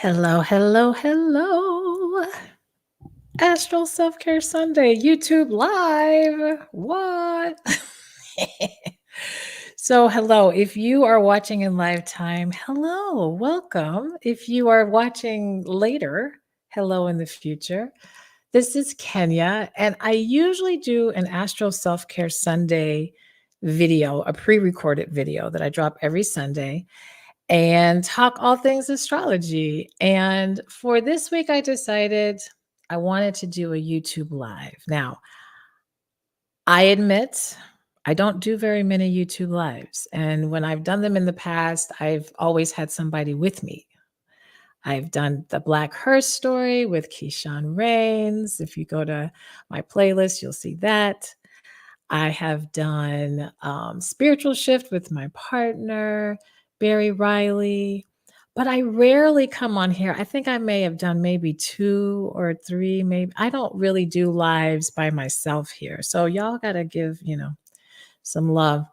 Hello, hello, hello. Astral Self Care Sunday, YouTube Live. What? So, hello. If you are watching in live time, hello, welcome. If you are watching later, hello in the future. This is Kenya, and I usually do an Astral Self Care Sunday video, a pre recorded video that I drop every Sunday and talk all things astrology. And for this week, I decided I wanted to do a YouTube live. Now, I admit I don't do very many YouTube lives. And when I've done them in the past, I've always had somebody with me. I've done the Black Hearse story with Keyshawn Rains. If you go to my playlist, you'll see that. I have done Spiritual Shift with my partner, Barry Riley, but I rarely come on here. I think I may have done maybe 2 or 3, maybe. I don't really do lives by myself here. So y'all got to give, some love.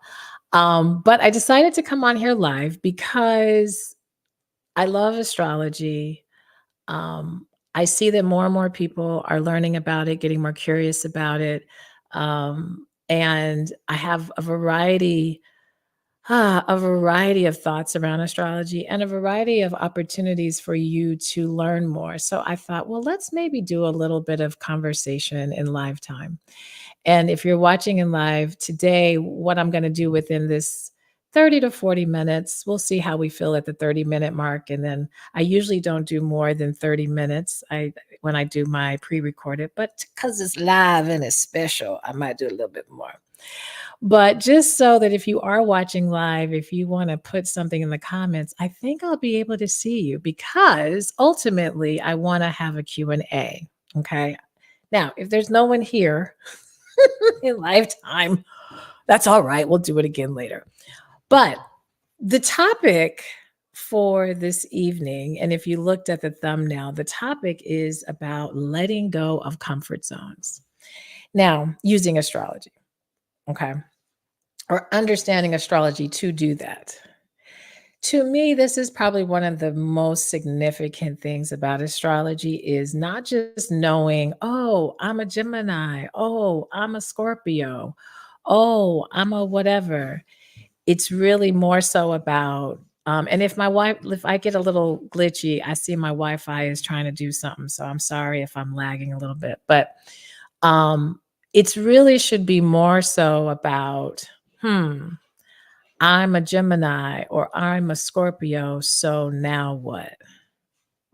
But I decided to come on here live because I love astrology. I see that more and more people are learning about it, getting more curious about it. And I have a variety of thoughts around astrology and a variety of opportunities for you to learn more. So I thought, well, let's maybe do a little bit of conversation in live time. And if you're watching in live today, what I'm going to do within this 30 to 40 minutes, we'll see how we feel at the 30-minute mark. And then I usually don't do more than 30 minutes when I do my pre-recorded, but because it's live and it's special, I might do a little bit more. But just so that if you are watching live, if you want to put something in the comments, I think I'll be able to see you because ultimately I want to have a Q&A. Okay. Now, if there's no one here in lifetime, that's all right. We'll do it again later. But the topic for this evening, and if you looked at the thumbnail, the topic is about letting go of comfort zones. Now, using astrology, okay, or understanding astrology to do that. To me, this is probably one of the most significant things about astrology is not just knowing, oh, I'm a Gemini, oh, I'm a Scorpio, oh, I'm a whatever. It's really more so about and if I get a little glitchy, I see my Wi-Fi is trying to do something. So I'm sorry if I'm lagging a little bit. But it's really should be more so about, I'm a Gemini or I'm a Scorpio. So now what?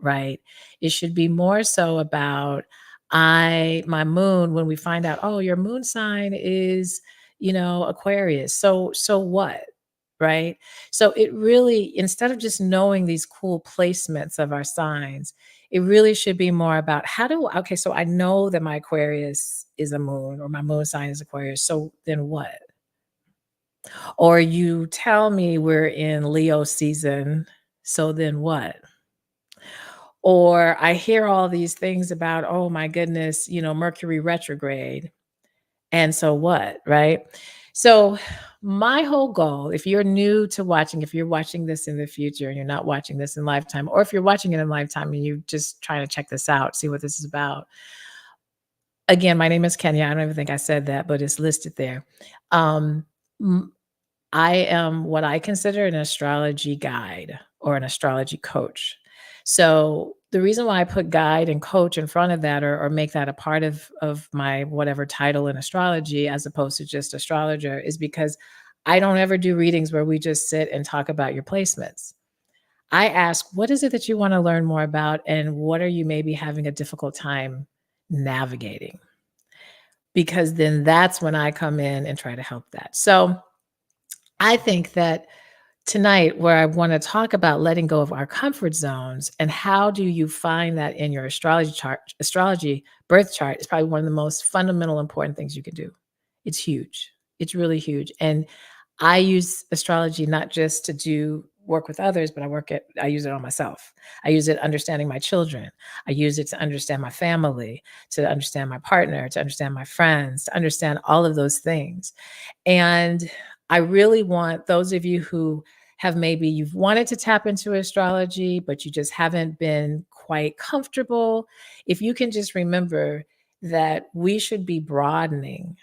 Right? It should be more so about my moon, when we find out, oh, your moon sign is, Aquarius. So what? Right? So it really, instead of just knowing these cool placements of our signs, it really should be more about okay, so I know that my Aquarius is a moon or my moon sign is Aquarius. So then what? Or you tell me we're in Leo season. So then what? Or I hear all these things about, oh my goodness, Mercury retrograde. And so what? Right. So, my whole goal, if you're new to watching, if you're watching this in the future and you're not watching this in lifetime, or if you're watching it in lifetime and you're just trying to check this out, see what this is about. Again, my name is Kenya. I don't even think I said that, but it's listed there. Um, I am what I consider an astrology guide or an astrology coach. So the reason why I put guide and coach in front of that or make that a part of my whatever title in astrology as opposed to just astrologer is because I don't ever do readings where we just sit and talk about your placements. I ask, what is it that you want to learn more about and what are you maybe having a difficult time navigating? Because then that's when I come in and try to help that. So I think that tonight, where I want to talk about letting go of our comfort zones and how do you find that in your astrology birth chart is probably one of the most fundamental, important things you can do. It's huge. It's really huge. And I use astrology not just to do work with others, but I use it on myself. I use it understanding my children. I use it to understand my family, to understand my partner, to understand my friends, to understand all of those things. And I really want those of you who have maybe you've wanted to tap into astrology, but you just haven't been quite comfortable, if you can just remember that we should be broadening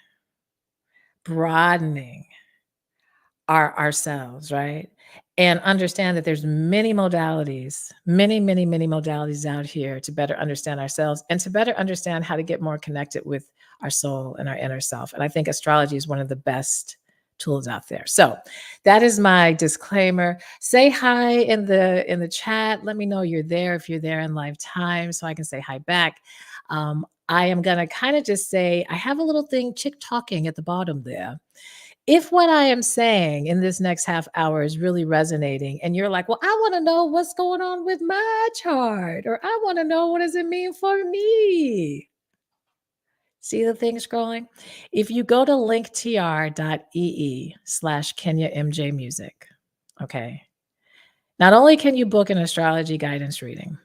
ourselves, right? And understand that there's many modalities, many modalities out here to better understand ourselves and to better understand how to get more connected with our soul and our inner self. And I think astrology is one of the best tools out there. So that is my disclaimer. Say hi in the chat. Let me know you're there if you're there in live time so I can say hi back. I am gonna kind of just say I have a little thing chick talking at the bottom there. If what I am saying in this next half hour is really resonating and you're like, well, I want to know what's going on with my chart, or I want to know what does it mean for me. See the thing scrolling? If you go to linktr.ee/Kenya MJ Music, okay, not only can you book an astrology guidance reading,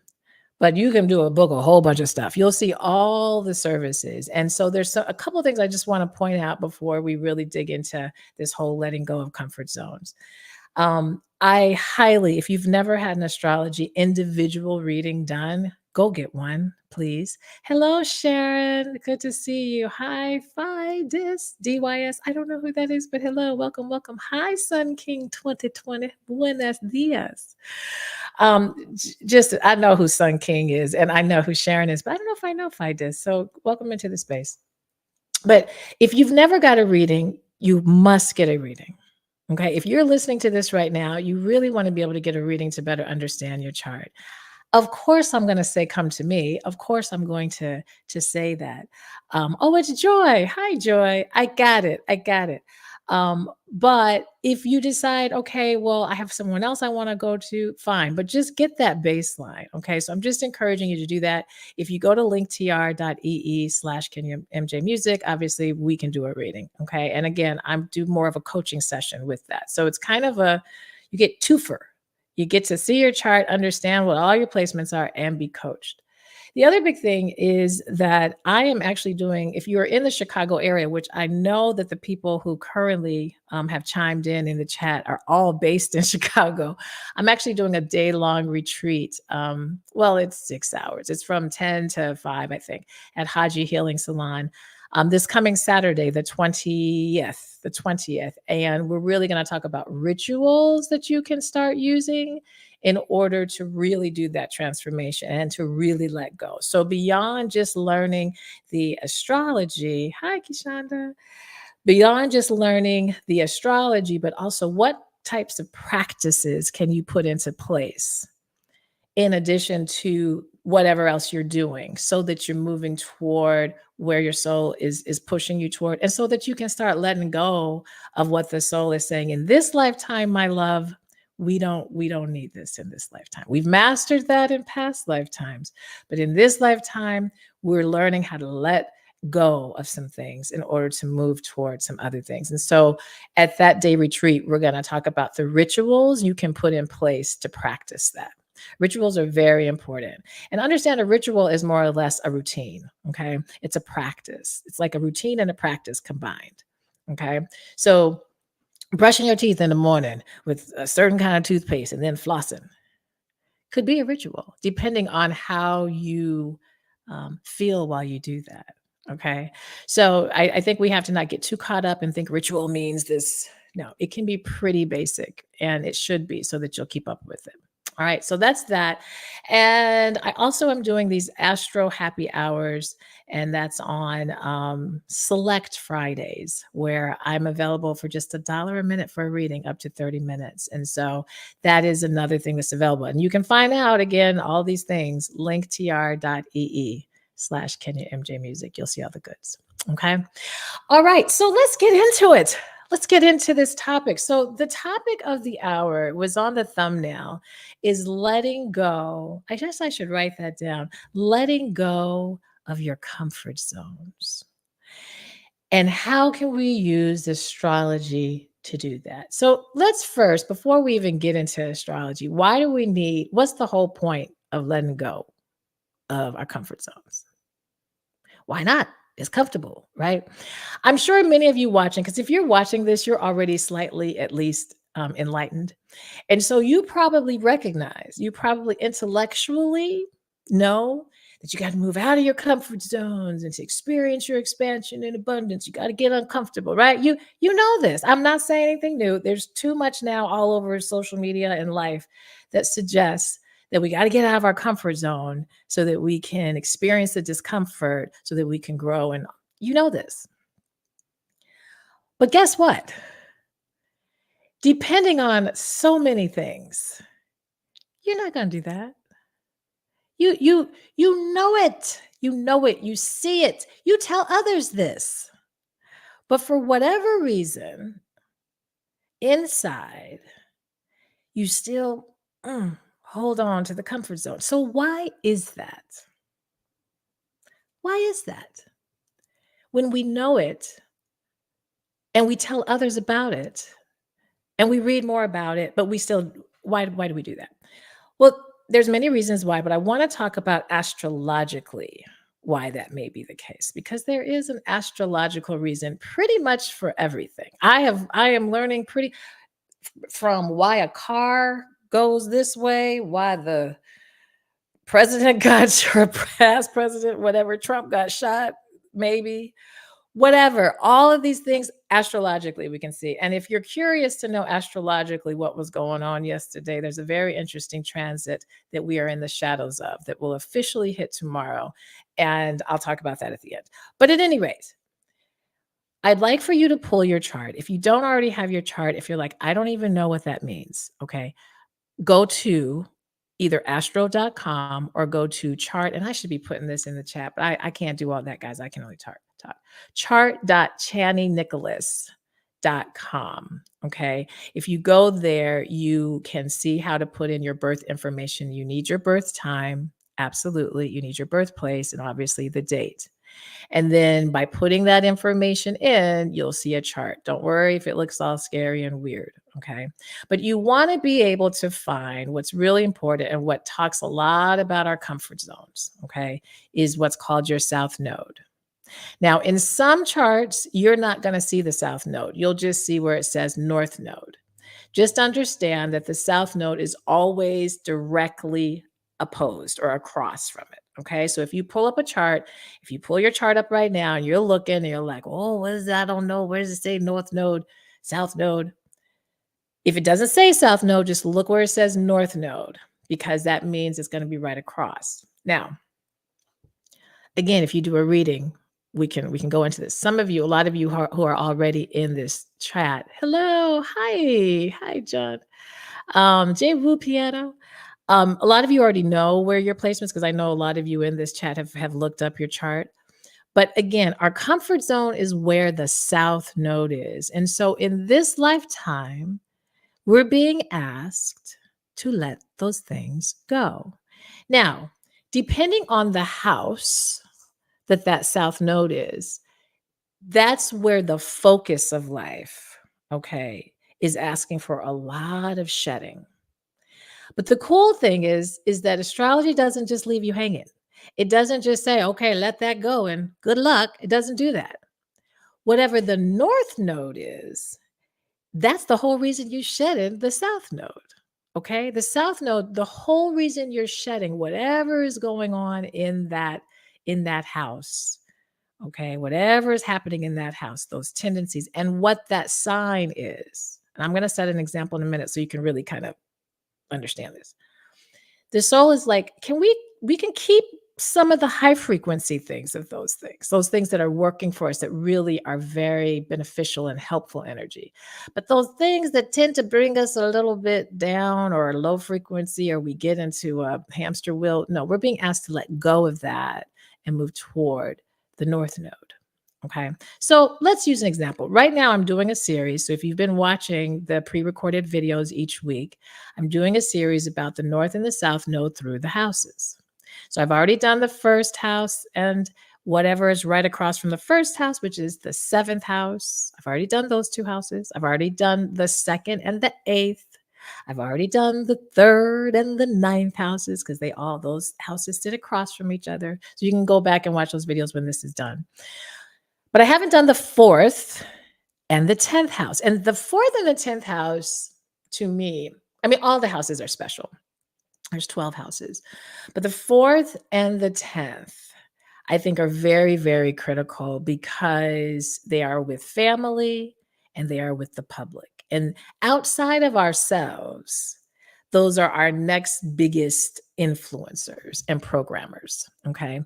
but you can do a book a whole bunch of stuff. You'll see all the services. And so there's a couple of things I just want to point out before we really dig into this whole letting go of comfort zones. I highly, if you've never had an astrology individual reading done, go get one, please. Hello, Sharon. Good to see you. Hi, Fidus, DYS. I don't know who that is, but hello, welcome, welcome. Hi, Sun King 2020. Buenos dias. Just I know who Sun King is, and I know who Sharon is, but I don't know if I know Fidus. So welcome into the space. But if you've never got a reading, you must get a reading. Okay. If you're listening to this right now, you really want to be able to get a reading to better understand your chart. Of course, I'm going to say, come to me. Of course, I'm going to say that. Oh, it's Joy. Hi, Joy. I got it. I got it. But if you decide, okay, well, I have someone else I want to go to, fine, but just get that baseline. Okay. So I'm just encouraging you to do that. If you go to linktr.ee/Kenya MJ Music, obviously we can do a reading. Okay. And again, I'm do more of a coaching session with that. So it's kind of you get twofer. You get to see your chart, understand what all your placements are, and be coached. The other big thing is that I am actually doing, if you're in the Chicago area, which I know that the people who currently have chimed in the chat are all based in Chicago, I'm actually doing a day-long retreat. Well, it's 6 hours. It's from 10 to 5, I think, at Haji Healing Salon. This coming Saturday, the 20th. And we're really going to talk about rituals that you can start using in order to really do that transformation and to really let go. So beyond just learning the astrology, hi, Kishanda, beyond just learning the astrology, but also what types of practices can you put into place in addition to whatever else you're doing so that you're moving toward where your soul is pushing you toward, and so that you can start letting go of what the soul is saying in this lifetime, my love. We don't need this in this lifetime. We've mastered that in past lifetimes, but in this lifetime we're learning how to let go of some things in order to move towards some other things. And so at that day retreat, we're going to talk about the rituals you can put in place to practice that. Rituals are very important. And understand a ritual is more or less a routine. Okay. It's a practice. It's like a routine and a practice combined. Okay. So brushing your teeth in the morning with a certain kind of toothpaste and then flossing could be a ritual, depending on how you feel while you do that. Okay. So I think we have to not get too caught up and think ritual means this. No, it can be pretty basic, and it should be, so that you'll keep up with it. All right, so that's that. And I also am doing these Astro Happy Hours, and that's on select Fridays, where I'm available for just $1 a minute for a reading up to 30 minutes. And so that is another thing that's available. And you can find out, again, all these things, linktr.ee/Kenya MJ Music. You'll see all the goods. Okay. All right, so let's get into it. Let's get into this topic. So the topic of the hour was on the thumbnail, is letting go. I guess I should write that down. Letting go of your comfort zones. And how can we use astrology to do that? So let's first, before we even get into astrology, what's the whole point of letting go of our comfort zones? Why not? It's comfortable, right? I'm sure many of you watching, because if you're watching this, you're already slightly, at least enlightened. And so you probably intellectually know that you got to move out of your comfort zones and to experience your expansion and abundance. You got to get uncomfortable, right? You know this. I'm not saying anything new. There's too much now all over social media and life that suggests that we got to get out of our comfort zone so that we can experience the discomfort so that we can grow. And you know this. But guess what? Depending on so many things, you're not going to do that. You know it. You know it. You see it. You tell others this. But for whatever reason, inside, you still hold on to the comfort zone. So why is that? Why is that? When we know it and we tell others about it and we read more about it, but we still why do we do that? Well, there's many reasons why, but I want to talk about astrologically why that may be the case because there is an astrological reason pretty much for everything. I am learning pretty from why a car goes this way, why the president got or past president, whatever, Trump got shot, maybe whatever, all of these things astrologically we can see. And if you're curious to know astrologically what was going on yesterday, there's a very interesting transit that we are in the shadows of that will officially hit tomorrow. And I'll talk about that at the end. But at any rate, I'd like for you to pull your chart. If you don't already have your chart, if you're like, I don't even know what that means, okay, go to either astro.com or go to chart. And I should be putting this in the chat, but I can't do all that, guys. I can only talk. Chart.channynicholas.com. Okay. If you go there, you can see how to put in your birth information. You need your birth time. Absolutely. You need your birthplace and obviously the date. And then by putting that information in, you'll see a chart. Don't worry if it looks all scary and weird. Okay. But you want to be able to find what's really important and what talks a lot about our comfort zones. Okay. Is what's called your south node. Now, in some charts, you're not going to see the south node. You'll just see where it says north node. Just understand that the south node is always directly opposed or across from it. Okay. So if you pull up a chart, if you pull your chart up right now and you're looking and you're like, oh, what is that? I don't know. Where does it say north node, south node? If it doesn't say south node, just look where it says north node because that means it's going to be right across. Now, again, if you do a reading, we can go into this. Some of you, a lot of you who are already in this chat. Hello. Hi, John. J. Wu Piano. A lot of you already know where your placements, because I know a lot of you in this chat have looked up your chart. But again, our comfort zone is where the south node is. And so in this lifetime, we're being asked to let those things go. Now, depending on the house that south node is, that's where the focus of life, okay, is asking for a lot of shedding. But the cool thing is that astrology doesn't just leave you hanging. It doesn't just say, okay, let that go and good luck. It doesn't do that. Whatever the north node is, that's the whole reason you shedded the south node. Okay. The south node, the whole reason you're shedding whatever is going on in that house. Okay. Whatever is happening in that house, those tendencies and what that sign is. And I'm going to set an example in a minute so you can really kind of understand this. The soul is like, we can keep some of the high frequency things of those things that are working for us that really are very beneficial and helpful energy. But those things that tend to bring us a little bit down or low frequency, or we get into a hamster wheel. No, we're being asked to let go of that and move toward the north node. Okay. So let's use an example. Right now, I'm doing a series. So if you've been watching the pre-recorded videos each week, I'm doing a series about the north and the south node through the houses. So I've already done the first house and whatever is right across from the first house, which is the seventh house. I've already done those two houses. I've already done the second and the eighth. I've already done the third and the ninth houses because those houses sit across from each other. So you can go back and watch those videos when this is done. But I haven't done the fourth and the 10th house. And the fourth and the 10th house, to me, I mean, all the houses are special. There's 12 houses. But the 4th and the 10th, I think are very, very critical because they are with family and they are with the public. And outside of ourselves, those are our next biggest influencers and programmers. Okay.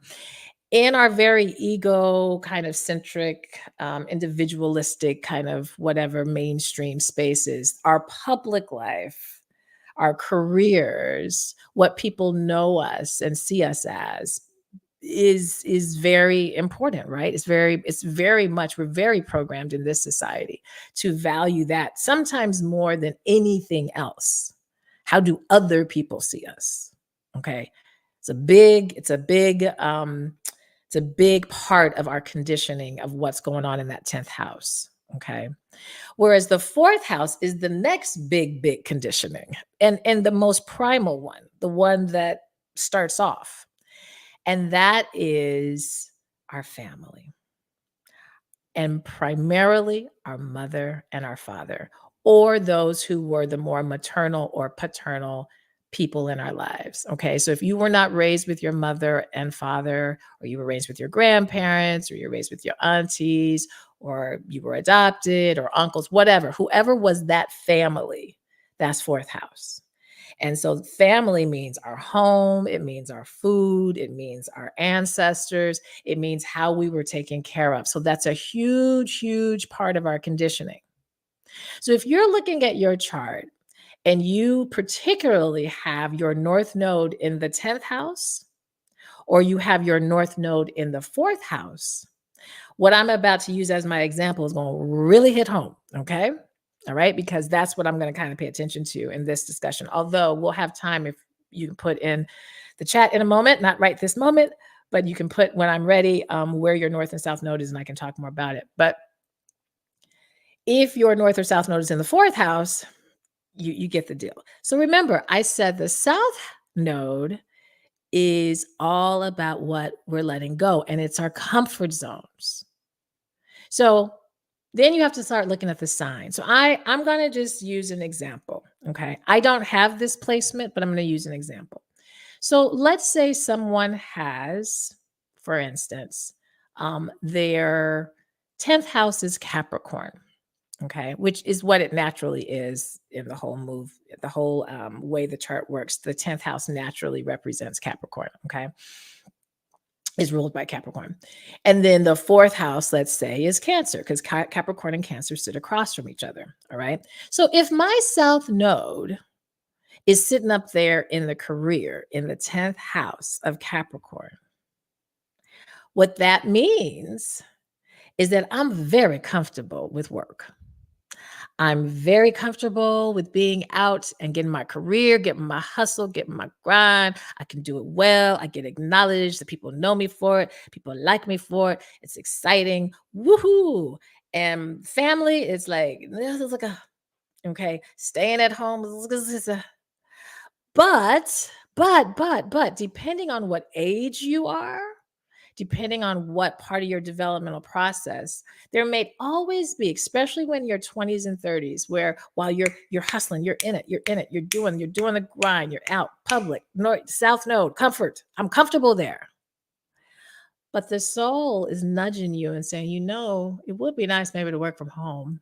In our very ego kind of centric, individualistic kind of whatever mainstream spaces, our public life, our careers, what people know us and see us as is very important, right? It's very much, we're very programmed in this society to value that sometimes more than anything else. How do other people see us? Okay. It's a big part of our conditioning of what's going on in that 10th house. Okay. Whereas the 4th house is the next big conditioning and the most primal one, the one that starts off. And that is our family, and primarily our mother and our father, or those who were the more maternal or paternal people in our lives. Okay. So if you were not raised with your mother and father, or you were raised with your grandparents, or you're raised with your aunties, or you were adopted, or uncles, whatever, whoever was that family, that's 4th house. And so family means our home, it means our food, it means our ancestors, it means how we were taken care of. So that's a huge part of our conditioning. So if you're looking at your chart and you particularly have your north node in the 10th house, or you have your north node in the 4th house, what I'm about to use as my example is going to really hit home. Okay. All right. Because that's what I'm going to kind of pay attention to in this discussion. Although we'll have time if you can put in the chat in a moment, not right this moment, but you can put when I'm ready where your north and south node is, and I can talk more about it. But if your north or south node is in the 4th house, you get the deal. So remember, I said the south node is all about what we're letting go, and it's our comfort zones. So then you have to start looking at the sign. So I'm going to just use an example. Okay. I don't have this placement, but I'm going to use an example. So let's say someone has, for instance, their 10th house is Capricorn. Okay. Which is what it naturally is in the whole way the chart works. The 10th house naturally represents Capricorn. Okay. Is ruled by Capricorn. And then the 4th house, let's say, is Cancer, because Capricorn and Cancer sit across from each other. All right. So if my south node is sitting up there in the career in the 10th house of Capricorn, what that means is that I'm very comfortable with work. I'm very comfortable with being out and getting my career, getting my hustle, getting my grind. I can do it well. I get acknowledged. The people know me for it. People like me for it. It's exciting. Woohoo. And family is like, this is like okay, staying at home. But, depending on what age you are, depending on what part of your developmental process, there may always be, especially when you're 20s and 30s, where while you're hustling, you're in it, you're doing the grind, you're out, public, north, south node, comfort. I'm comfortable there. But the soul is nudging you and saying, it would be nice maybe to work from home.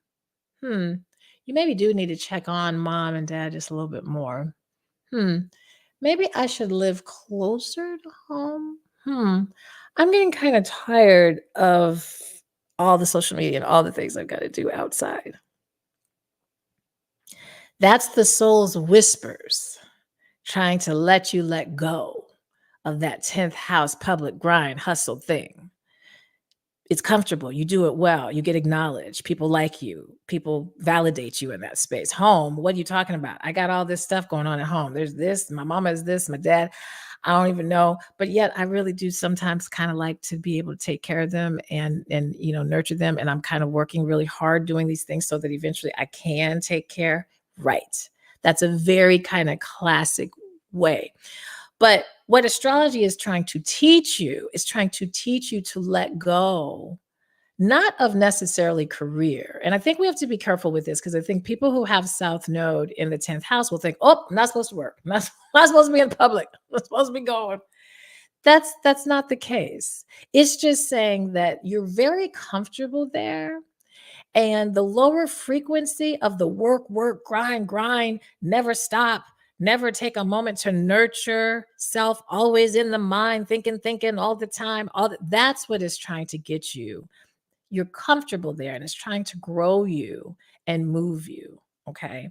You maybe do need to check on mom and dad just a little bit more. Maybe I should live closer to home. I'm getting kind of tired of all the social media and all the things I've got to do outside. That's the soul's whispers trying to let you let go of that 10th house public grind hustle thing. It's comfortable. You do it well. You get acknowledged. People like you. People validate you in that space. Home, what are you talking about? I got all this stuff going on at home. There's this, my mama is this, my dad, I don't even know. But yet I really do sometimes kind of like to be able to take care of them and nurture them. And I'm kind of working really hard doing these things so that eventually I can take care. Right. That's a very kind of classic way. But what astrology is trying to teach you to let go, not of necessarily career. And I think we have to be careful with this because I think people who have South Node in the 10th house will think, oh, I'm not supposed to work. I'm not supposed to be in public. I'm not supposed to be going. That's not the case. It's just saying that you're very comfortable there. And the lower frequency of the work, work, grind, never stop, never take a moment to nurture self, always in the mind, thinking all the time. That's what is trying to get you. You're comfortable there and it's trying to grow you and move you, okay,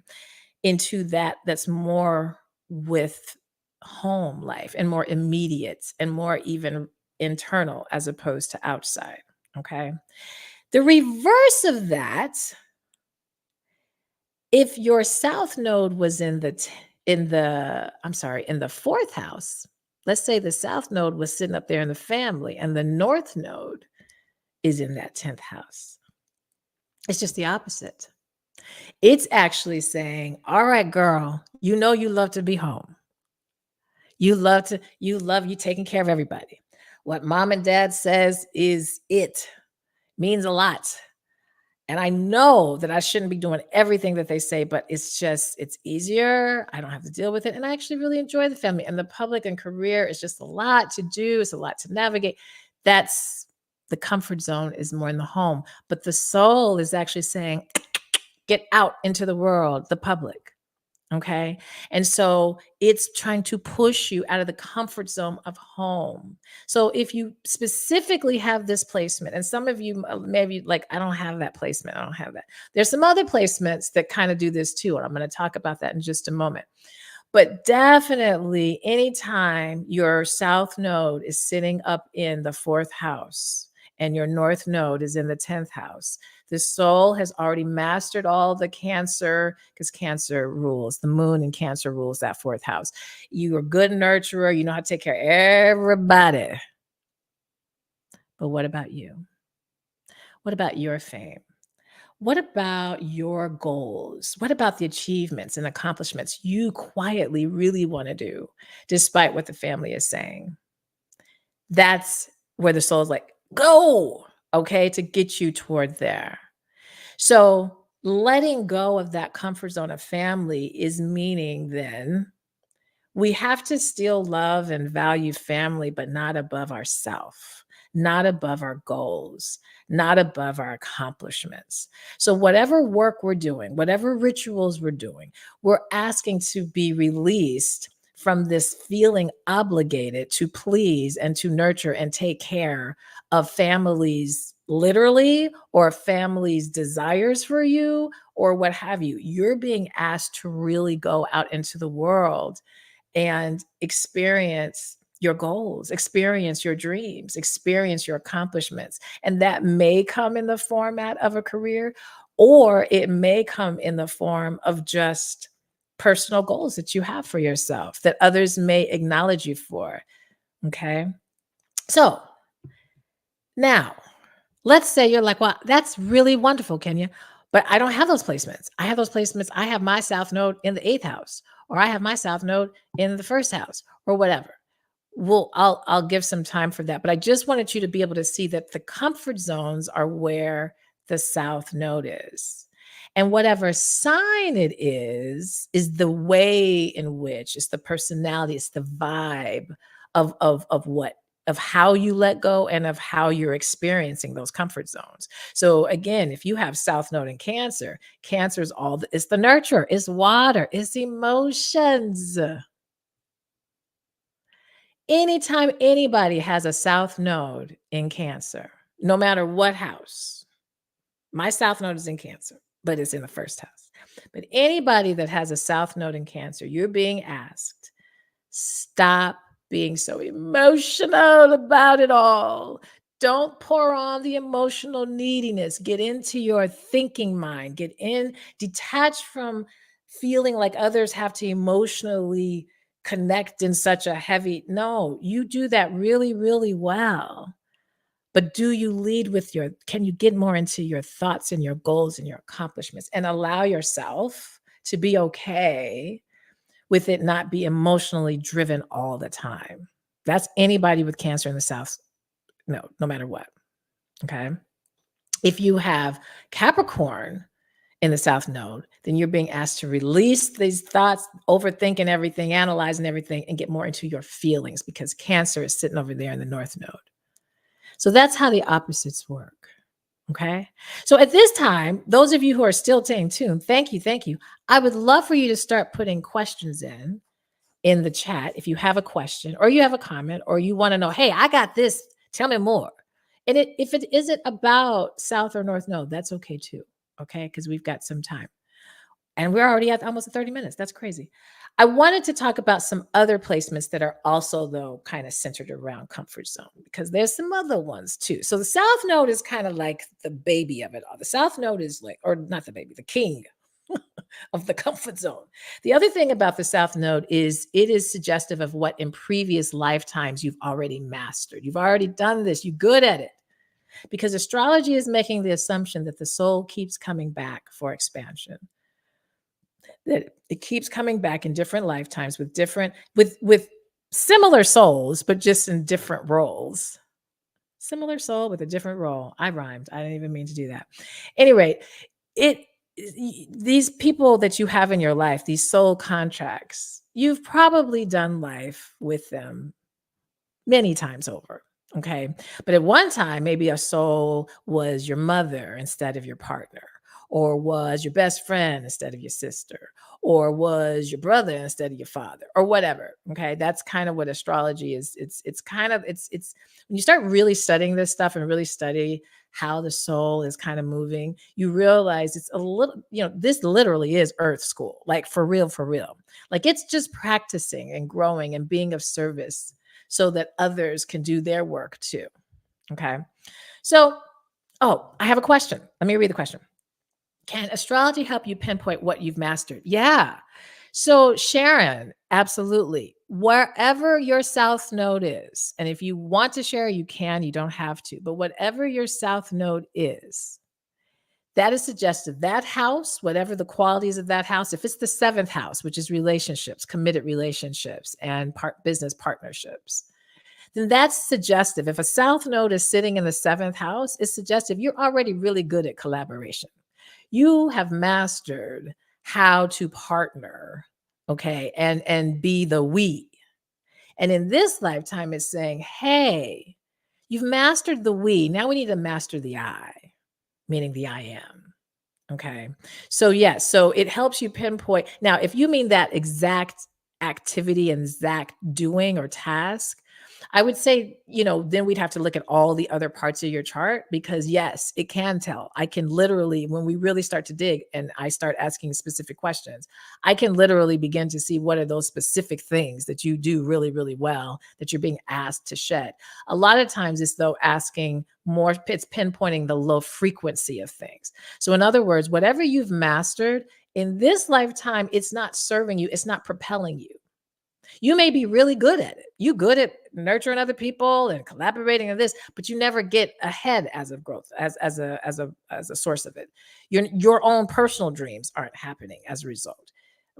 into that's more with home life and more immediate and more even internal as opposed to outside, okay? The reverse of that, if your south node was in the fourth house, let's say the south node was sitting up there in the family and the north node is in that 10th house. It's just the opposite. It's actually saying, all right, girl, you know you love to be home. You love you taking care of everybody. What mom and dad says is it means a lot. And I know that I shouldn't be doing everything that they say, but it's easier. I don't have to deal with it. And I actually really enjoy the family and the public and career is just a lot to do. It's a lot to navigate. That's the comfort zone is more in the home. But the soul is actually saying, get out into the world, the public. Okay. And so it's trying to push you out of the comfort zone of home. So if you specifically have this placement, and some of you maybe like, I don't have that placement. I don't have that. There's some other placements that kind of do this too. And I'm going to talk about that in just a moment. But definitely, anytime your south node is sitting up in the fourth house and your north node is in the 10th house, the soul has already mastered all the Cancer, because Cancer rules, the moon in Cancer rules that fourth house. You're a good nurturer, you know how to take care of everybody. But what about you? What about your fame? What about your goals? What about the achievements and accomplishments you quietly really want to do, despite what the family is saying? That's where the soul is like, go, okay, to get you toward there. So letting go of that comfort zone of family is meaning then we have to still love and value family, but not above ourself, not above our goals, not above our accomplishments. So, whatever work we're doing, whatever rituals we're doing, we're asking to be released from this feeling obligated to please and to nurture and take care of families literally or families' desires for you or what have you. You're being asked to really go out into the world and experience your goals, experience your dreams, experience your accomplishments. And that may come in the format of a career, or it may come in the form of just personal goals that you have for yourself that others may acknowledge you for. Okay. So now, let's say you're like, well, that's really wonderful, Kenya, but I don't have those placements. I have those placements. I have my South Node in the eighth house, or I have my South Node in the first house, or whatever. Well, I'll give some time for that, but I just wanted you to be able to see that the comfort zones are where the South Node is. And whatever sign it is the way in which it's the personality, it's the vibe of what of how you let go and of how you're experiencing those comfort zones. So again, if you have South Node in Cancer, Cancer is it's the nurture, it's water, it's emotions. Anytime anybody has a South Node in Cancer, no matter what house, my South Node is in Cancer, but it's in the first house. But anybody that has a South Node in Cancer, you're being asked, stop being so emotional about it all. Don't pour on the emotional neediness. Get into your thinking mind. Detach from feeling like others have to emotionally connect in such a heavy. No, you do that really, really well. But do you lead with can you get more into your thoughts and your goals and your accomplishments and allow yourself to be okay with it not be emotionally driven all the time? That's anybody with Cancer in the South. No matter what. Okay. If you have Capricorn in the South Node, then you're being asked to release these thoughts, overthinking everything, analyzing everything, and get more into your feelings because Cancer is sitting over there in the North Node. So that's how the opposites work. Okay. So at this time, those of you who are still staying tuned, thank you. Thank you. I would love for you to start putting questions in the chat if you have a question or you have a comment or you want to know, hey, I got this. Tell me more. And if it isn't about South or North Node, that's okay too. Okay. Because we've got some time. And we're already at almost 30 minutes. That's crazy. I wanted to talk about some other placements that are also, though, kind of centered around comfort zone because there's some other ones too. So the South Node is kind of like the baby of it all. The South Node is like, or not the baby, the king of the comfort zone. The other thing about the South Node is it is suggestive of what in previous lifetimes you've already mastered. You've already done this. You're good at it. Because astrology is making the assumption that the soul keeps coming back for expansion, that it keeps coming back in different lifetimes with different with similar souls but just in different roles. Similar soul with a different role. I rhymed. I didn't even mean to do that. Anyway, it these people that you have in your life, these soul contracts, you've probably done life with them many times over. Okay. But at one time, maybe a soul was your mother instead of your partner, or was your best friend instead of your sister, or was your brother instead of your father, or whatever. Okay. That's kind of what astrology is. It's kind of, it's when you start really studying this stuff and really study how the soul is kind of moving, you realize it's a little, this literally is earth school, like for real, for real. Like it's just practicing and growing and being of service so that others can do their work too. Okay. So, I have a question. Let me read the question. Can astrology help you pinpoint what you've mastered? Yeah. So, Sharon, absolutely. Wherever your South Node is, and if you want to share, you can, you don't have to, but whatever your South Node is, that is suggestive. That house, whatever the qualities of that house, if it's the seventh house, which is relationships, committed relationships, and business partnerships, then that's suggestive. If a South Node is sitting in the seventh house, it's suggestive you're already really good at collaboration. You have mastered how to partner, okay, and be the we. And in this lifetime, it's saying, hey, you've mastered the we. Now we need to master the I, meaning the I am. Okay. So, yes. So it helps you pinpoint. Now, if you mean that exact activity and exact doing or task, I would say, then we'd have to look at all the other parts of your chart because, yes, it can tell. I can literally, when we really start to dig and I start asking specific questions, I can literally begin to see what are those specific things that you do really, really well that you're being asked to shed. A lot of times it's though asking more, it's pinpointing the low frequency of things. So, in other words, whatever you've mastered in this lifetime, it's not serving you, it's not propelling you. You may be really good at it. You good at nurturing other people and collaborating on this, but you never get ahead as of growth, as a source of it. Your own personal dreams aren't happening as a result.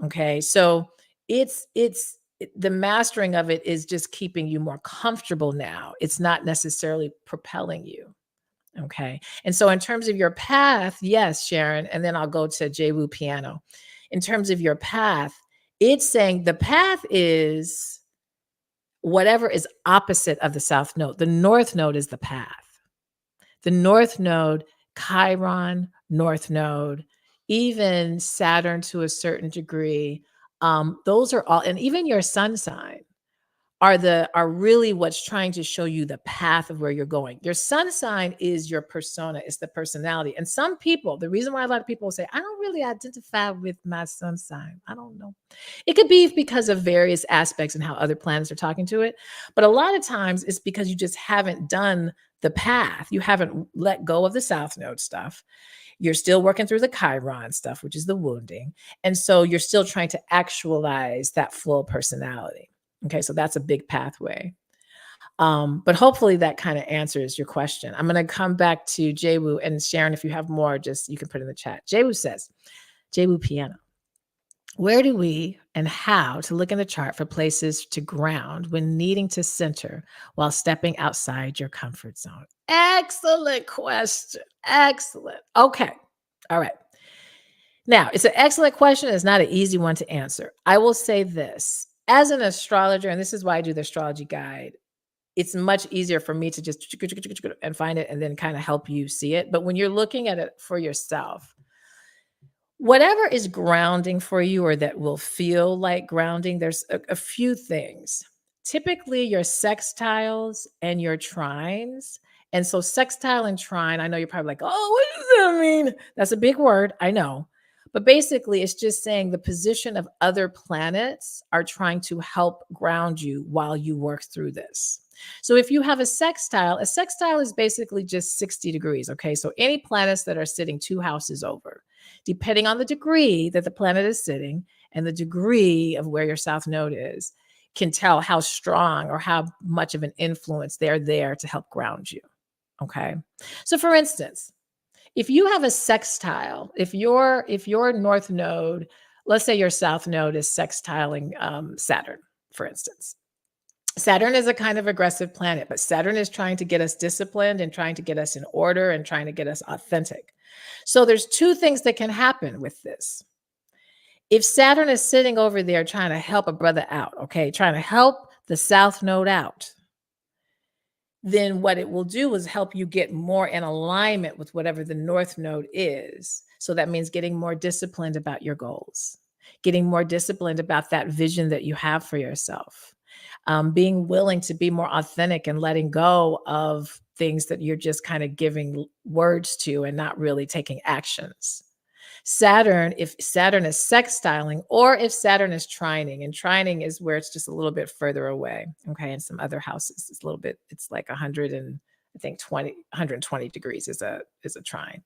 Okay. So the mastering of it is just keeping you more comfortable now. It's not necessarily propelling you. Okay. And so in terms of your path, yes, Sharon, and then I'll go to Jwu Piano. In terms of your path, it's saying the path is whatever is opposite of the South Node. The North Node is the path. The North Node, Chiron, North Node, even Saturn to a certain degree. Those are all, and even your sun sign are really what's trying to show you the path of where you're going. Your sun sign is your persona, it's the personality. And some people, the reason why a lot of people say, I don't really identify with my sun sign. I don't know. It could be because of various aspects and how other planets are talking to it. But a lot of times it's because you just haven't done the path. You haven't let go of the South Node stuff. You're still working through the Chiron stuff, which is the wounding. And so you're still trying to actualize that full personality. Okay, so that's a big pathway. But hopefully that kind of answers your question. I'm going to come back to Jwu and Sharon. If you have more, just you can put in the chat. Jwu says, Jwu Piano. Where do we and how to look in the chart for places to ground when needing to center while stepping outside your comfort zone? Excellent question. Excellent. Okay. All right. Now, it's an excellent question. It's not an easy one to answer. I will say this as an astrologer, and this is why I do the astrology guide, it's much easier for me to just and find it and then kind of help you see it. But when you're looking at it for yourself, whatever is grounding for you or that will feel like grounding, there's a few things. Typically, your sextiles and your trines. And so, sextile and trine, I know you're probably like, oh, what does that mean? That's a big word. I know. But basically, it's just saying the position of other planets are trying to help ground you while you work through this. So, if you have a sextile is basically just 60 degrees. Okay. So, any planets that are sitting two houses over, depending on the degree that the planet is sitting and the degree of where your south node is, can tell how strong or how much of an influence they're there to help ground you. Okay. So for instance, if you have a sextile, if your north node, let's say your south node is sextiling Saturn, for instance. Saturn is a kind of aggressive planet, but Saturn is trying to get us disciplined and trying to get us in order and trying to get us authentic. So there's two things that can happen with this. If Saturn is sitting over there trying to help a brother out, okay, trying to help the south node out, then what it will do is help you get more in alignment with whatever the north node is. So that means getting more disciplined about your goals, getting more disciplined about that vision that you have for yourself, being willing to be more authentic and letting go of things that you're just kind of giving words to and not really taking actions. Saturn, if Saturn is sextiling or if Saturn is trining, and trining is where it's just a little bit further away. Okay. And some other houses, it's a little bit, it's like 100 and I think 120 degrees is a trine.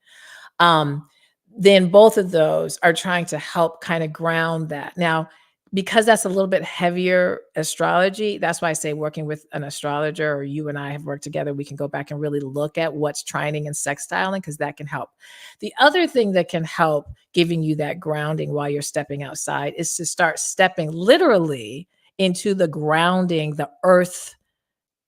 Um, then both of those are trying to help kind of ground that. Now, because that's a little bit heavier astrology, that's why I say working with an astrologer or you and I have worked together, we can go back and really look at what's trining and sextiling because that can help. The other thing that can help giving you that grounding while you're stepping outside is to start stepping literally into the grounding, the earth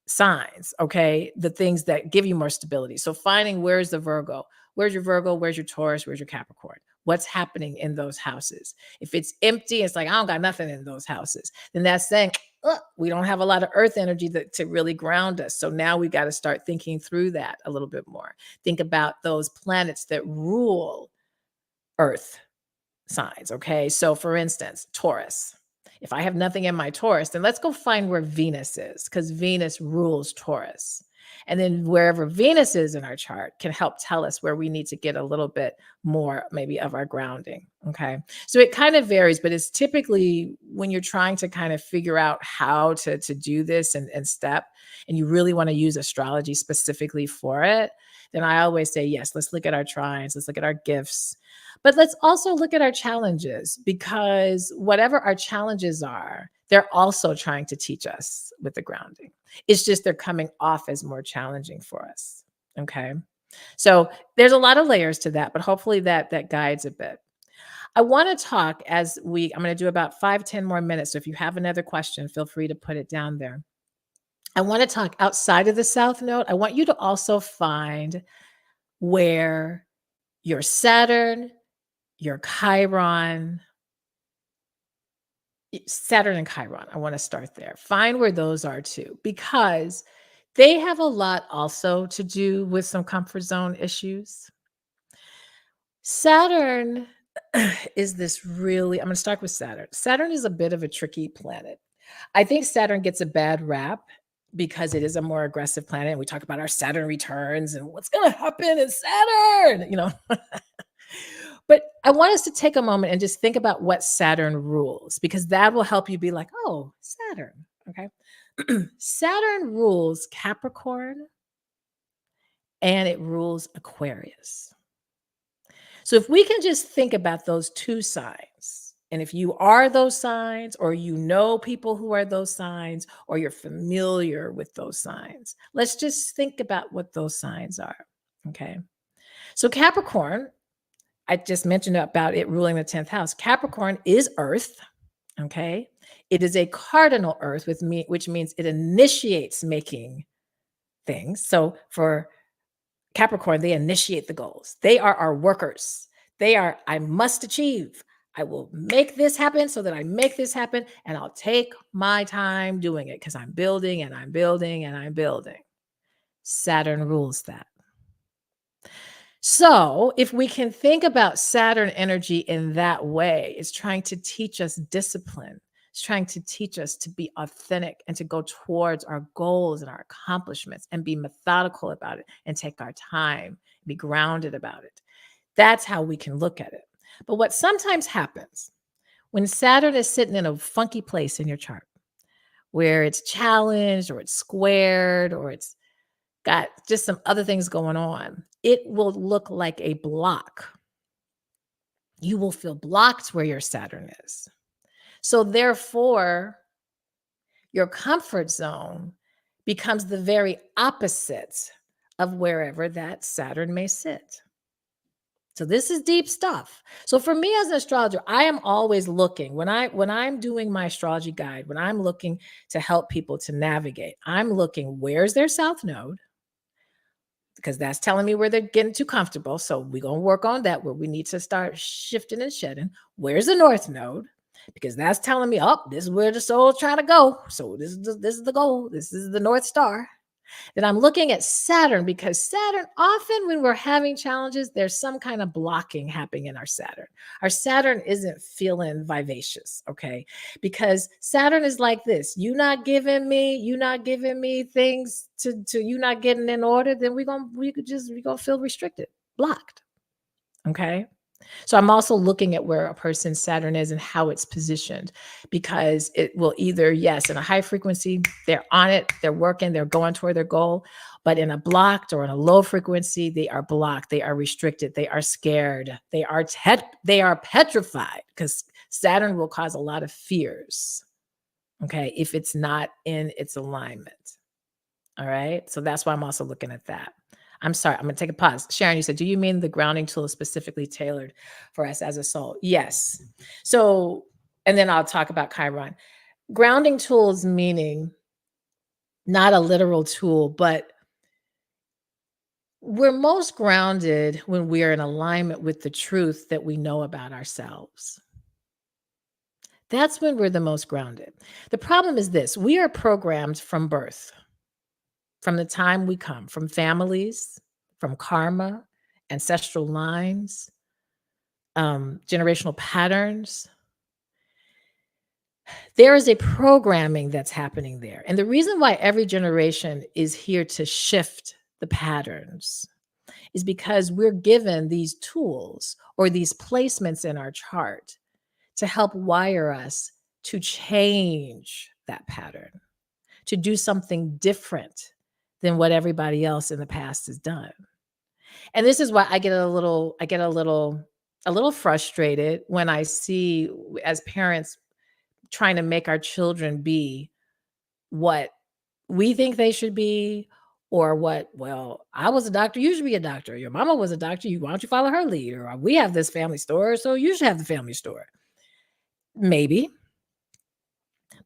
signs, okay? The things that give you more stability. So finding where's the Virgo? Where's your Virgo? Where's your Taurus? Where's your Capricorn? What's happening in those houses? If it's empty, it's like, I don't got nothing in those houses. Then that's saying, we don't have a lot of earth energy to really ground us. So now we got to start thinking through that a little bit more. Think about those planets that rule earth signs. Okay. So for instance, Taurus. If I have nothing in my Taurus, then let's go find where Venus is because Venus rules Taurus. And then wherever Venus is in our chart can help tell us where we need to get a little bit more, maybe, of our grounding. Okay. So it kind of varies, but it's typically when you're trying to kind of figure out how to do this and step, and you really want to use astrology specifically for it, then I always say, yes, let's look at our trines, let's look at our gifts, but let's also look at our challenges because whatever our challenges are, they're also trying to teach us with the grounding. It's just they're coming off as more challenging for us. Okay. So there's a lot of layers to that, but hopefully that guides a bit. I want to talk I'm going to do about 5-10 more minutes. So if you have another question, feel free to put it down there. I want to talk outside of the South Node. I want you to also find where your Saturn, your Chiron, Saturn and Chiron. I want to start there. Find where those are too, because they have a lot also to do with some comfort zone issues. Saturn is this really, I'm going to start with Saturn. Saturn is a bit of a tricky planet. I think Saturn gets a bad rap because it is a more aggressive planet. And we talk about our Saturn returns and what's going to happen in Saturn. But I want us to take a moment and just think about what Saturn rules, because that will help you be like, oh, Saturn. Okay. Saturn rules Capricorn and it rules Aquarius. So if we can just think about those two signs, and if you are those signs, or you know people who are those signs, or you're familiar with those signs, let's just think about what those signs are. Okay. So Capricorn, I just mentioned about it ruling the 10th house. Capricorn is earth. Okay. It is a cardinal earth with me, which means it initiates making things. So for Capricorn, they initiate the goals. They are our workers. They are, I must achieve. I will make this happen so that I make this happen. And I'll take my time doing it because I'm building and I'm building and I'm building. Saturn rules that. So, if we can think about Saturn energy in that way, it's trying to teach us discipline. It's trying to teach us to be authentic and to go towards our goals and our accomplishments and be methodical about it and take our time, be grounded about it. That's how we can look at it. But what sometimes happens when Saturn is sitting in a funky place in your chart where it's challenged or it's squared or it's got just some other things going on, it will look like a block. You will feel blocked where your Saturn is. So therefore, your comfort zone becomes the very opposite of wherever that Saturn may sit. So this is deep stuff. So for me as an astrologer, I am always looking when I'm doing my astrology guide, when I'm looking to help people to navigate, I'm looking where's their south node, because that's telling me where they're getting too comfortable. So we're going to work on that where we need to start shifting and shedding. Where's the north node? Because that's telling me, oh, this is where the soul's trying to go. So this is the goal. This is the North Star. Then I'm looking at Saturn because Saturn, often when we're having challenges, there's some kind of blocking happening in our Saturn. Our Saturn isn't feeling vivacious, okay? Because Saturn is like this. You not giving me things to you not getting in order, then we're gonna feel restricted, blocked. Okay. So I'm also looking at where a person's Saturn is and how it's positioned because it will either, yes, in a high frequency, they're on it, they're working, they're going toward their goal. But in a blocked or in a low frequency, they are blocked, they are restricted, they are scared, they are petrified because Saturn will cause a lot of fears. Okay. If it's not in its alignment. All right. So that's why I'm also looking at that. I'm sorry. I'm going to take a pause. Sharon, you said, do you mean the grounding tool is specifically tailored for us as a soul? Yes. So, and then I'll talk about Chiron. Grounding tools meaning not a literal tool, but we're most grounded when we are in alignment with the truth that we know about ourselves. That's when we're the most grounded. The problem is this: we are programmed from birth. From the time we come, from families, from karma, ancestral lines, generational patterns. There is a programming that's happening there. And the reason why every generation is here to shift the patterns is because we're given these tools or these placements in our chart to help wire us to change that pattern, to do something different than what everybody else in the past has done. And this is why I get a little frustrated when I see as parents trying to make our children be what we think they should be or what, well, I was a doctor, you should be a doctor. Your mama was a doctor, why don't you follow her lead? Or we have this family store, so you should have the family store. Maybe.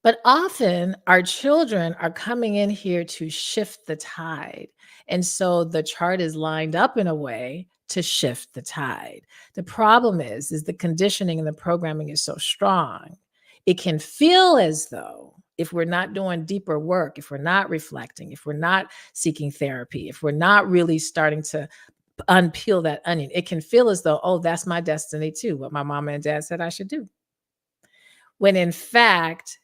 But often our children are coming in here to shift the tide. And so the chart is lined up in a way to shift the tide. The problem is the conditioning and the programming is so strong. It can feel as though if we're not doing deeper work, if we're not reflecting, if we're not seeking therapy, if we're not really starting to unpeel that onion, it can feel as though, oh, that's my destiny too, what my mama and dad said I should do. When in fact,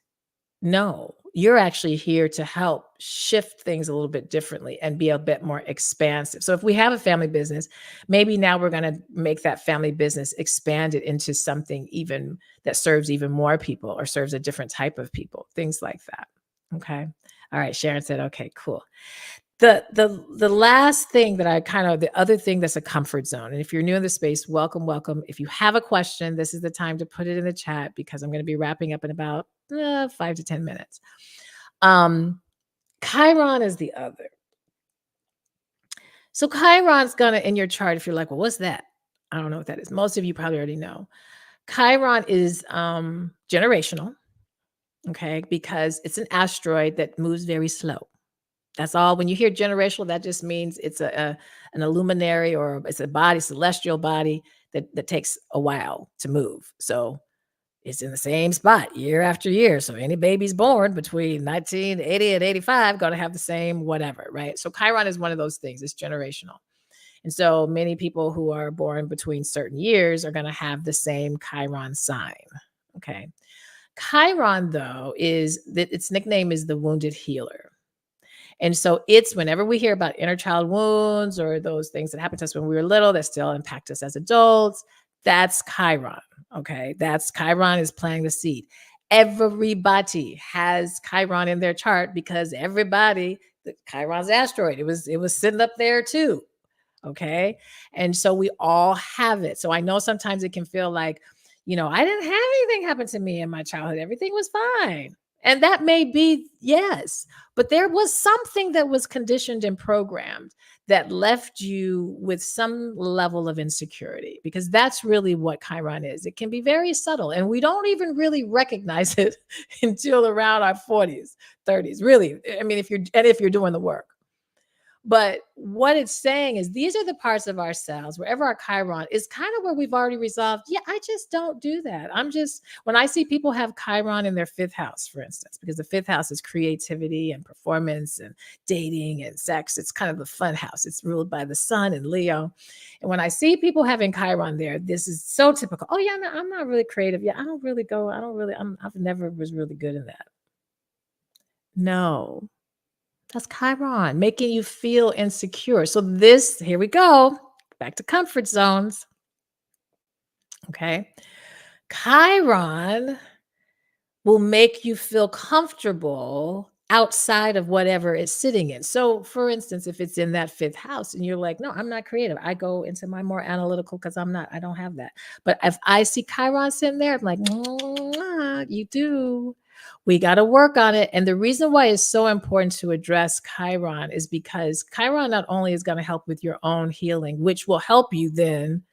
no, you're actually here to help shift things a little bit differently and be a bit more expansive. So if we have a family business, maybe now we're going to make that family business expand it into something even that serves even more people or serves a different type of people, things like that. Okay. All right. Sharon said, okay, cool. The last thing that the other thing that's a comfort zone. And if you're new in the space, welcome, welcome. If you have a question, this is the time to put it in the chat because I'm going to be wrapping up in about 5 to 10 minutes. Chiron is the other. So Chiron's in your chart, if you're like, well, what's that? I don't know what that is. Most of you probably already know. Chiron is generational, okay, because it's an asteroid that moves very slow. That's all. When you hear generational, that just means it's an illuminary, or it's a body, celestial body that takes a while to move. So it's in the same spot year after year. So any babies born between 1980 and 85 going to have the same whatever, right? So Chiron is one of those things. It's generational. And so many people who are born between certain years are going to have the same Chiron sign. Okay. Chiron, though, is that its nickname is the wounded healer. And so it's whenever we hear about inner child wounds or those things that happened to us when we were little that still impact us as adults, that's Chiron. Okay. That's Chiron is planting the seed. Everybody has Chiron in their chart because everybody, the Chiron's asteroid, it was sitting up there too. Okay. And so we all have it. So I know sometimes it can feel like, I didn't have anything happen to me in my childhood. Everything was fine. And that may be, yes, but there was something that was conditioned and programmed that left you with some level of insecurity, because that's really what Chiron is. It can be very subtle, and we don't even really recognize it until around our 40s, 30s. Really, I mean, if you're doing the work. But what it's saying is these are the parts of ourselves, wherever our Chiron is kind of where we've already resolved, yeah, I just don't do that. When I see people have Chiron in their fifth house, for instance, because the fifth house is creativity and performance and dating and sex. It's kind of the fun house. It's ruled by the sun and Leo. And when I see people having Chiron there, this is so typical. Oh, yeah, no, I'm not really creative. Yeah, I've never was really good in that. No. That's Chiron, making you feel insecure. So here we go, back to comfort zones. Okay. Chiron will make you feel comfortable outside of whatever it's sitting in. So, for instance, if it's in that fifth house and you're like, no, I'm not creative, I go into my more analytical because I don't have that. But if I see Chiron sitting there, I'm like, you do. We got to work on it. And the reason why it's so important to address Chiron is because Chiron not only is going to help with your own healing, which will help you then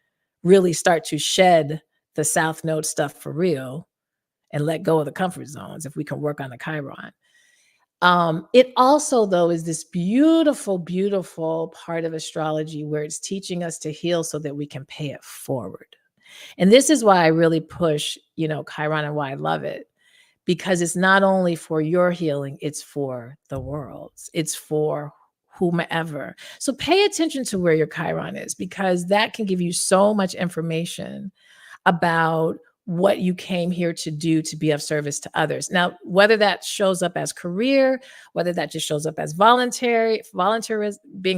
really start to shed the South Node stuff for real and let go of the comfort zones if we can work on the Chiron. It also, though, is this beautiful, beautiful part of astrology where it's teaching us to heal so that we can pay it forward. And this is why I really push, Chiron, and why I love it, because it's not only for your healing, it's for the world's. It's for whomever. So pay attention to where your Chiron is, because that can give you so much information about what you came here to do to be of service to others. Now, whether that shows up as career, whether that just shows up as being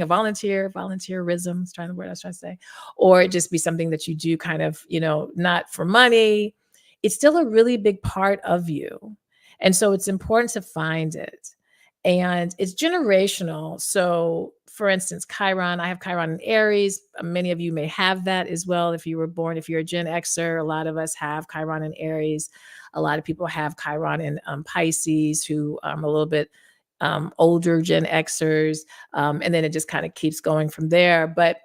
a volunteerism, is trying the word I was trying to say, or it just be something that you do kind of, not for money, it's still a really big part of you. And so it's important to find it. And it's generational. So, for instance, Chiron, I have Chiron in Aries. Many of you may have that as well. If you're a Gen Xer, a lot of us have Chiron in Aries. A lot of people have Chiron in Pisces, who a little bit older Gen Xers. And then it just kind of keeps going from there. But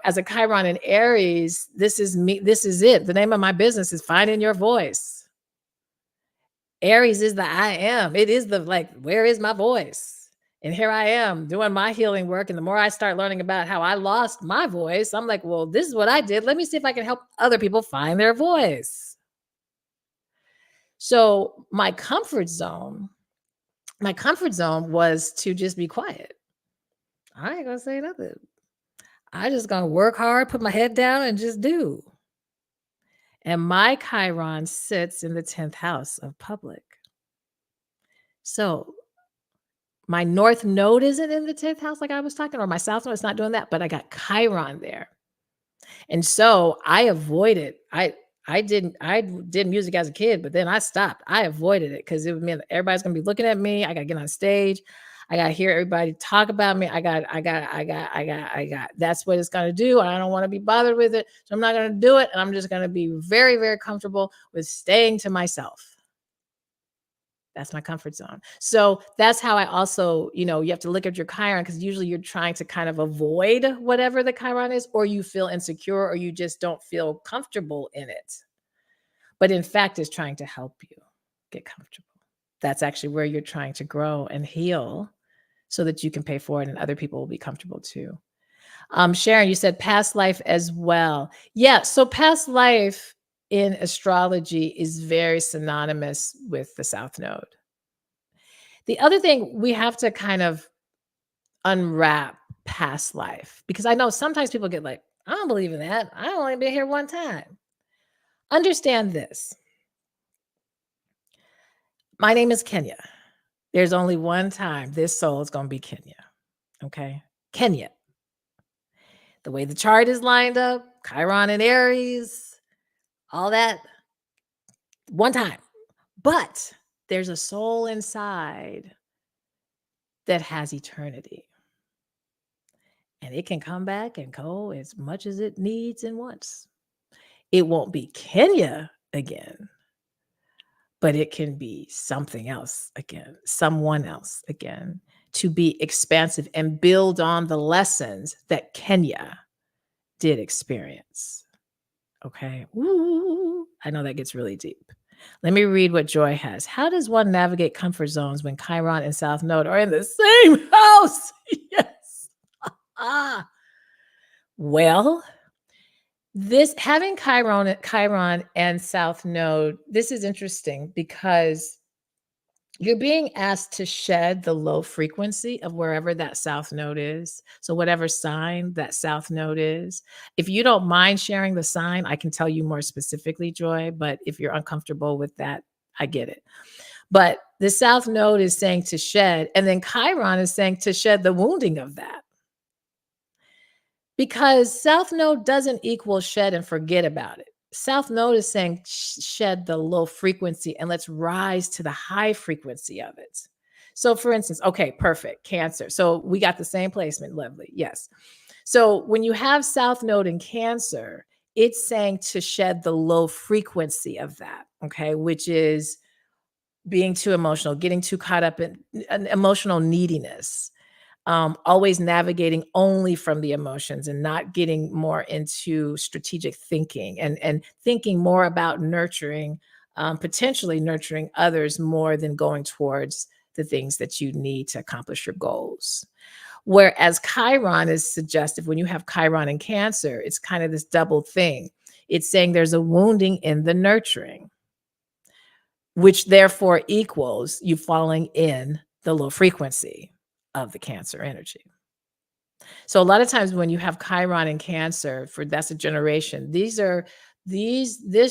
as a Chiron in Aries, this is me. This is it. The name of my business is Finding Your Voice. Aries is the I am. It is the where is my voice? And here I am doing my healing work. And the more I start learning about how I lost my voice, I'm like, well, this is what I did. Let me see if I can help other people find their voice. So my comfort zone was to just be quiet. I ain't gonna say nothing. I just gonna work hard, put my head down, and just do. And my Chiron sits in the 10th house of public. So my North Node isn't in the 10th house like I was talking, or my South Node, it's not doing that, but I got Chiron there. And so I avoided, I did music as a kid, but then I stopped. I avoided it because it would mean everybody's gonna be looking at me. I gotta get on stage. I gotta hear everybody talk about me. I got. That's what it's gonna do. I don't want to be bothered with it. So I'm not gonna do it. And I'm just gonna be very, very comfortable with staying to myself. That's my comfort zone. So that's how I also, you have to look at your Chiron because usually you're trying to kind of avoid whatever the Chiron is, or you feel insecure, or you just don't feel comfortable in it. But in fact, it's trying to help you get comfortable. That's actually where you're trying to grow and heal so that you can pay forward and other people will be comfortable too. Sharon, you said past life as well. Yeah. So past life in astrology is very synonymous with the South Node. The other thing we have to kind of unwrap past life, because I know sometimes people get like, I don't believe in that. I only been here one time. Understand this. My name is Kenya. There's only one time this soul is going to be Kenya. Okay. Kenya. The way the chart is lined up, Chiron and Aries, all that, one time. But there's a soul inside that has eternity. And it can come back and go as much as it needs and wants. It won't be Kenya again, but it can be something else again, someone else again, to be expansive and build on the lessons that Kenya did experience. Okay. Ooh, I know that gets really deep. Let me read what Joy has. How does one navigate comfort zones when Chiron and South Node are in the same house? Yes. Well, this having Chiron and South Node, this is interesting because you're being asked to shed the low frequency of wherever that South Node is. So whatever sign that South Node is. If you don't mind sharing the sign, I can tell you more specifically, Joy, but if you're uncomfortable with that, I get it. But the South Node is saying to shed, and then Chiron is saying to shed the wounding of that. Because South Node doesn't equal shed and forget about it. South Node is saying shed the low frequency and let's rise to the high frequency of it. So for instance, okay, perfect, Cancer. So we got the same placement, lovely, yes. So when you have South Node in Cancer, it's saying to shed the low frequency of that, okay, which is being too emotional, getting too caught up in an emotional neediness. Always navigating only from the emotions and not getting more into strategic thinking and thinking more about nurturing, potentially nurturing others more than going towards the things that you need to accomplish your goals. Whereas Chiron is suggestive when you have Chiron in Cancer, it's kind of this double thing. It's saying there's a wounding in the nurturing, which therefore equals you falling in the low frequency of the Cancer energy. So a lot of times when you have Chiron in Cancer, that's a generation. This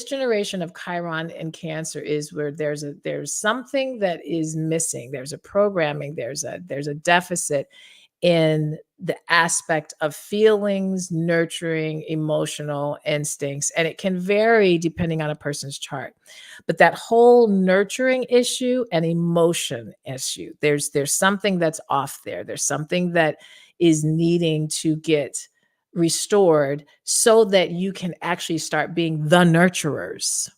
generation of Chiron in Cancer is where there's something that is missing. There's a programming, there's a deficit in the aspect of feelings, nurturing, emotional instincts, and it can vary depending on a person's chart. But that whole nurturing issue and emotion issue, there's something that's off there. There's something that is needing to get restored so that you can actually start being the nurturers,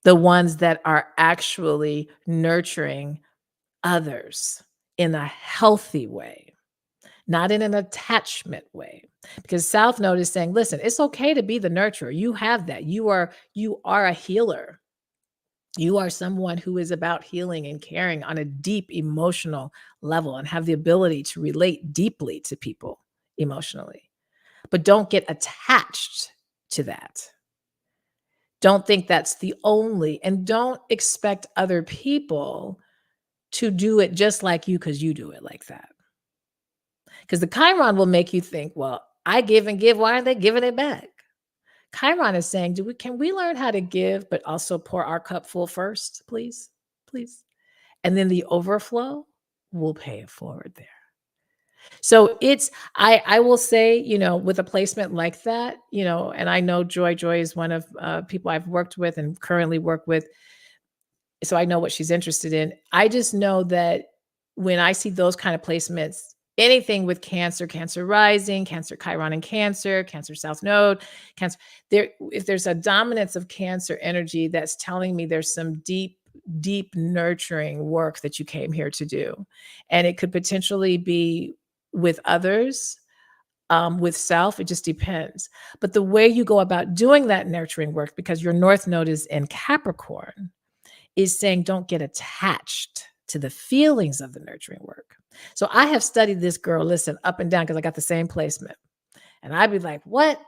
the ones that are actually nurturing others in a healthy way, not in an attachment way. Because South Node is saying, listen, it's okay to be the nurturer. You have that. You are a healer. You are someone who is about healing and caring on a deep emotional level and have the ability to relate deeply to people emotionally. But don't get attached to that. Don't think that's the only, and don't expect other people to do it just like you because you do it like that. Because the Chiron will make you think, well, I give and give. Why aren't they giving it back? Chiron is saying, can we learn how to give, but also pour our cup full first, please? Please. And then the overflow, we'll pay it forward there. So I will say, with a placement like that, and I know Joy is one of people I've worked with and currently work with. So I know what she's interested in. I just know that when I see those kind of placements, anything with Cancer, Cancer rising, Cancer Chiron and Cancer, Cancer South Node, Cancer, if there's a dominance of Cancer energy, that's telling me there's some deep deep nurturing work that you came here to do. And it could potentially be with others, with self, it just depends. But the way you go about doing that nurturing work, because your North Node is in Capricorn, is saying don't get attached to the feelings of the nurturing work. So I have studied this girl, listen, up and down, because I got the same placement. And I'd be like, what?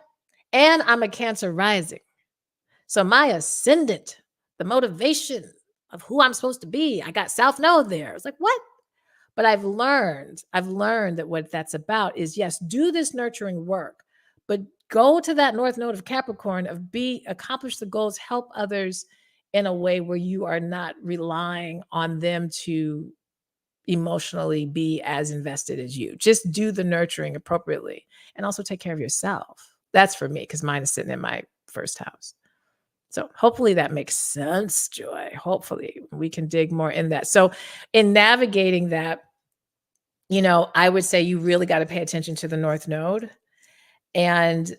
And I'm a Cancer rising. So my ascendant, the motivation of who I'm supposed to be, I got South Node there. It's like, what? But I've learned that what that's about is, yes, do this nurturing work, but go to that North Node of Capricorn of accomplish the goals, help others in a way where you are not relying on them to emotionally be as invested as you. Just do the nurturing appropriately and also take care of yourself. That's for me, because mine is sitting in my first house. So hopefully that makes sense, Joy. Hopefully we can dig more in that. So in navigating that, I would say you really got to pay attention to the North Node and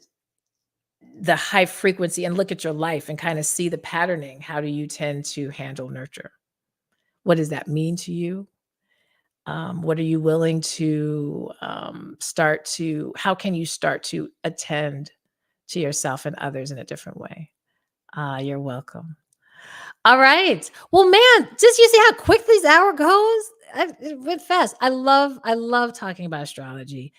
the high frequency, and look at your life and kind of see the patterning. How do you tend to handle nurture? What does that mean to you? What are you willing to how can you start to attend to yourself and others in a different way? You're welcome. All right. Well, man, just you see how quick this hour goes? It went fast. I love talking about astrology.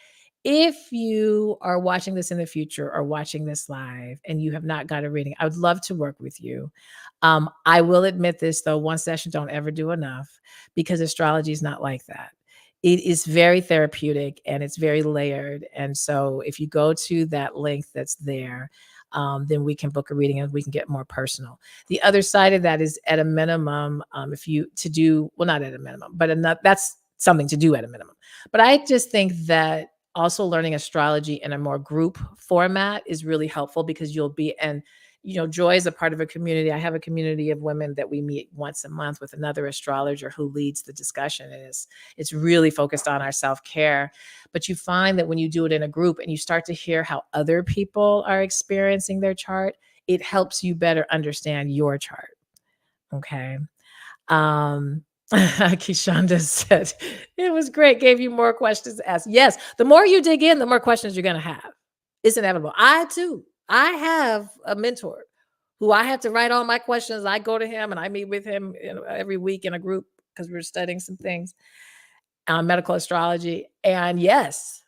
If you are watching this in the future or watching this live and you have not got a reading, I would love to work with you. I will admit this, though, one session don't ever do enough, because astrology is not like that. It is very therapeutic and it's very layered. And so if you go to that link that's there, then we can book a reading and we can get more personal. The other side of that is, at a minimum, not at a minimum, but that's something to do at a minimum. But I just think that also learning astrology in a more group format is really helpful, because Joy is a part of a community. I have a community of women that we meet once a month with another astrologer who leads the discussion. And it's really focused on our self-care. But you find that when you do it in a group and you start to hear how other people are experiencing their chart, it helps you better understand your chart. Okay. Kishanda said, it was great. Gave you more questions to ask. Yes. The more you dig in, the more questions you're going to have. It's inevitable. I have a mentor who I have to write all my questions. I go to him and I meet with him every week in a group, because we're studying some things on medical astrology. And yes,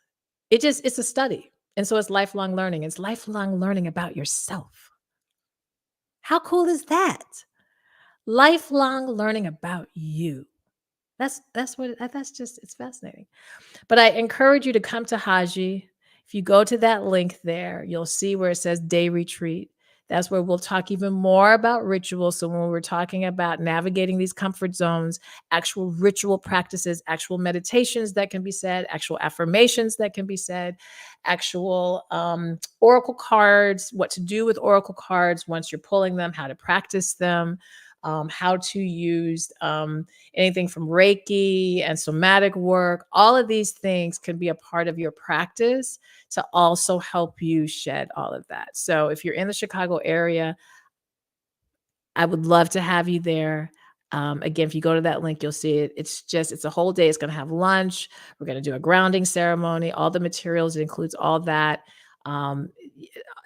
it's a study. And so it's lifelong learning. It's lifelong learning about yourself. How cool is that? Lifelong learning about you. It's fascinating. But I encourage you to come to Haji. If you go to that link there, you'll see where it says day retreat. That's where we'll talk even more about rituals. So when we're talking about navigating these comfort zones, actual ritual practices, actual meditations that can be said, actual affirmations that can be said, actual oracle cards, what to do with oracle cards once you're pulling them, how to practice them, how to use anything from Reiki and somatic work. All of these things can be a part of your practice to also help you shed all of that. So if you're in the Chicago area, I would love to have you there. Again, if you go to that link, you'll see it. It's a whole day. It's going to have lunch. We're going to do a grounding ceremony, all the materials. It includes all that.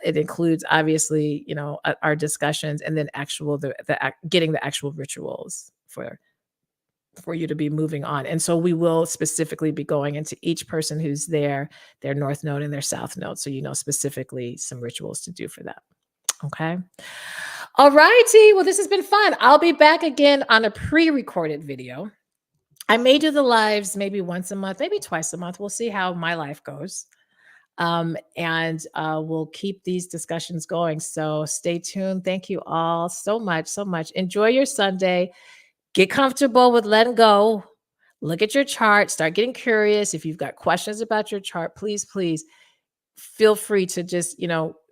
It includes, obviously, our discussions, and then getting the actual rituals for you to be moving on. And so we will specifically be going into each person who's there, their North Node and their South Node. So specifically some rituals to do for that. Okay. All righty. Well, this has been fun. I'll be back again on a pre-recorded video. I may do the lives maybe once a month, maybe twice a month. We'll see how my life goes. And we'll keep these discussions going. So stay tuned. Thank you all so much, so much. Enjoy your Sunday. Get comfortable with letting go. Look at your chart. Start getting curious. If you've got questions about your chart, please feel free to just,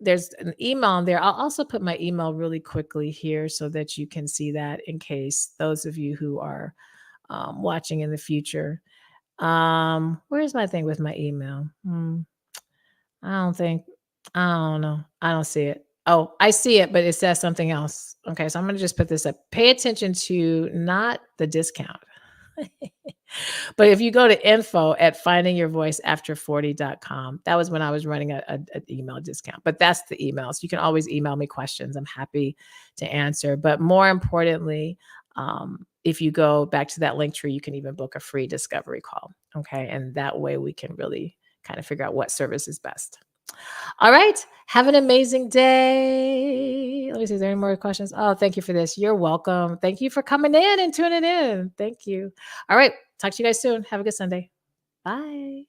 there's an email on there. I'll also put my email really quickly here so that you can see that, in case those of you who are watching in the future. Where's my thing with my email? I don't know. I don't see it. Oh, I see it, but it says something else. Okay, so I'm gonna just put this up. Pay attention to not the discount. But if you go to info at findingyourvoiceafter40.com, that was when I was running an email discount. But that's the email. So you can always email me questions. I'm happy to answer. But more importantly, if you go back to that link tree, you can even book a free discovery call. Okay. And that way we can really kind of figure out what service is best. All right. Have an amazing day. Let me see. Is there any more questions? Oh, thank you for this. You're welcome. Thank you for coming in and tuning in. Thank you. All right. Talk to you guys soon. Have a good Sunday. Bye.